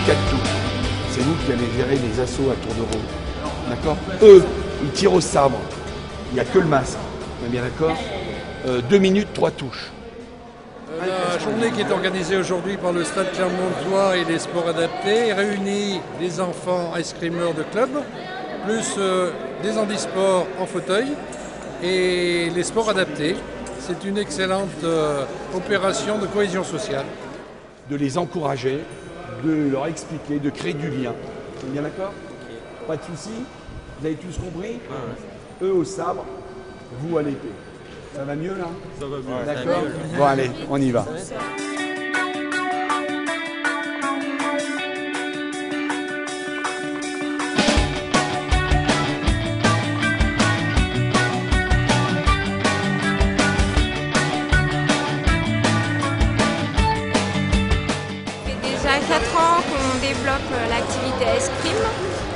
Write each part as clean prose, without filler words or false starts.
4 tours. C'est vous qui allez gérer les assauts à tour de rôle. D'accord? Eux, ils tirent au sabre. Il n'y a que le masque. On est bien d'accord? 2 minutes, 3 touches. La journée qui est organisée aujourd'hui par le Stade Clermontois et les sports adaptés réunit les enfants escrimeurs de club, plus des handisports en fauteuil et les sports adaptés. C'est une excellente opération de cohésion sociale. De les encourager, de leur expliquer, de créer du lien. On est bien d'accord? Pas de soucis? Vous avez tous compris? Eux au sabre, vous à l'épée. Ça va mieux là? Ça va mieux. D'accord? Bon allez, on y va. Déjà 4 ans qu'on développe l'activité escrime.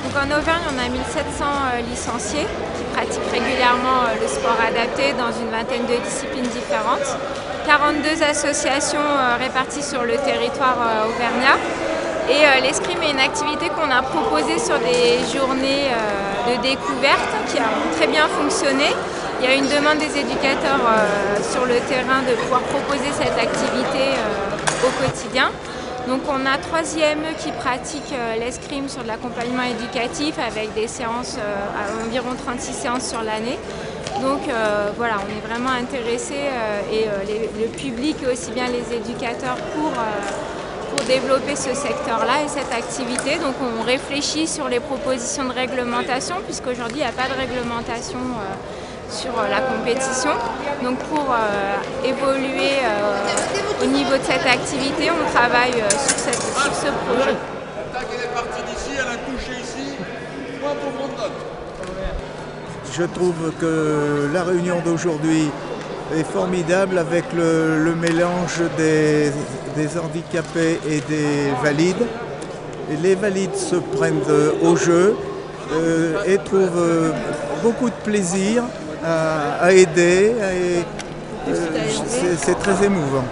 Donc en Auvergne, on a 1700 licenciés qui pratiquent régulièrement le sport adapté dans une vingtaine de disciplines différentes. 42 associations réparties sur le territoire auvergnat. Et l'escrime est une activité qu'on a proposée sur des journées de découverte qui a très bien fonctionné. Il y a une demande des éducateurs sur le terrain de pouvoir proposer cette activité au quotidien. Donc on a 3e qui pratiquent l'escrime sur de l'accompagnement éducatif avec des séances, environ 36 séances sur l'année. Donc voilà, on est vraiment intéressés et le public et aussi bien les éducateurs pour développer ce secteur-là et cette activité. Donc on réfléchit sur les propositions de réglementation puisqu'aujourd'hui il n'y a pas de réglementation sur la compétition. Donc pour évoluer au niveau de cette activité, on travaille sur ce projet. L'attaque est partie d'ici, elle a touché ici. Point pour Brandon. Je trouve que la réunion d'aujourd'hui est formidable avec le mélange des handicapés et des valides. Et les valides se prennent au jeu et trouvent beaucoup de plaisir à aider. C'est très émouvant.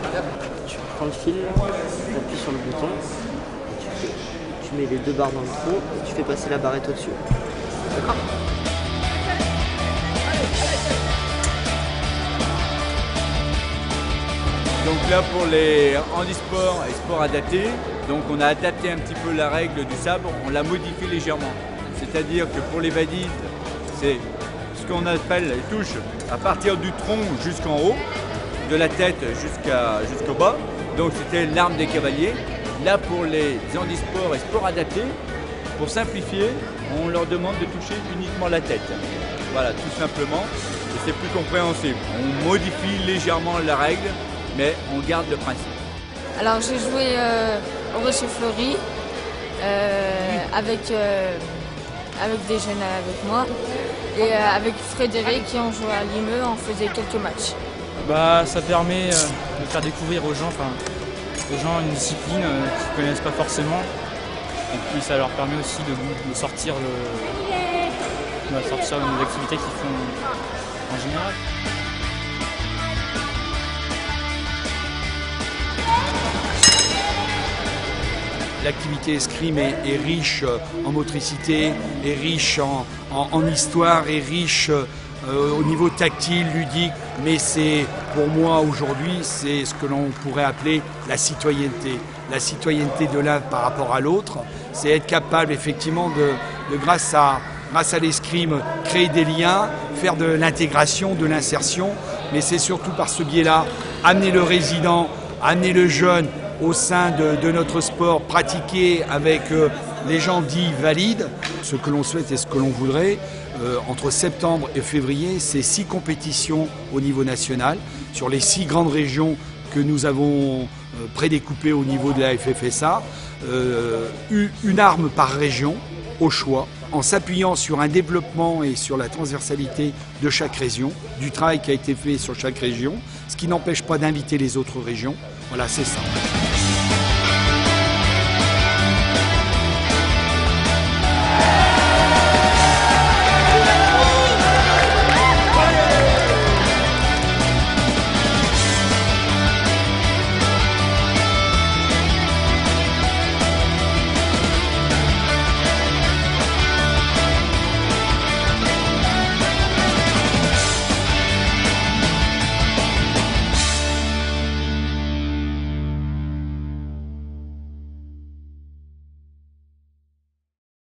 Tu prends le fil, tu appuies sur le bouton, et tu mets les 2 barres dans le trou et tu fais passer la barrette au-dessus. D'accord? Donc là pour les handisports et sports adaptés, donc on a adapté un petit peu la règle du sabre, on l'a modifié légèrement. C'est-à-dire que pour les valides, c'est ce qu'on appelle les touches à partir du tronc jusqu'en haut, de la tête jusqu'au bas. Donc c'était l'arme des cavaliers. Là pour les handisports et sports adaptés, pour simplifier, on leur demande de toucher uniquement la tête. Voilà, tout simplement. Et c'est plus compréhensible. On modifie légèrement la règle, mais on garde le principe. Alors j'ai joué au Rocher Fleuri avec des jeunes avec moi et avec Frédéric qui ont joué à Limeux, on faisait quelques matchs. Ça permet de faire découvrir aux gens une discipline qu'ils ne connaissent pas forcément. Et puis ça leur permet aussi de sortir des activités qu'ils font en général. L'activité escrime est riche en motricité, est riche en histoire, est riche au niveau tactile, ludique, mais c'est pour moi aujourd'hui, c'est ce que l'on pourrait appeler la citoyenneté. La citoyenneté de l'un par rapport à l'autre, c'est être capable effectivement de grâce à l'escrime, créer des liens, faire de l'intégration, de l'insertion, mais c'est surtout par ce biais-là, amener le résident, amener le jeune au sein de notre sport, pratiquer avec les gens dits valides. Ce que l'on souhaite et ce que l'on voudrait, entre septembre et février, c'est 6 compétitions au niveau national, sur les 6 grandes régions que nous avons prédécoupées au niveau de la FFSA, une arme par région, au choix, en s'appuyant sur un développement et sur la transversalité de chaque région, du travail qui a été fait sur chaque région, ce qui n'empêche pas d'inviter les autres régions. Voilà, c'est ça.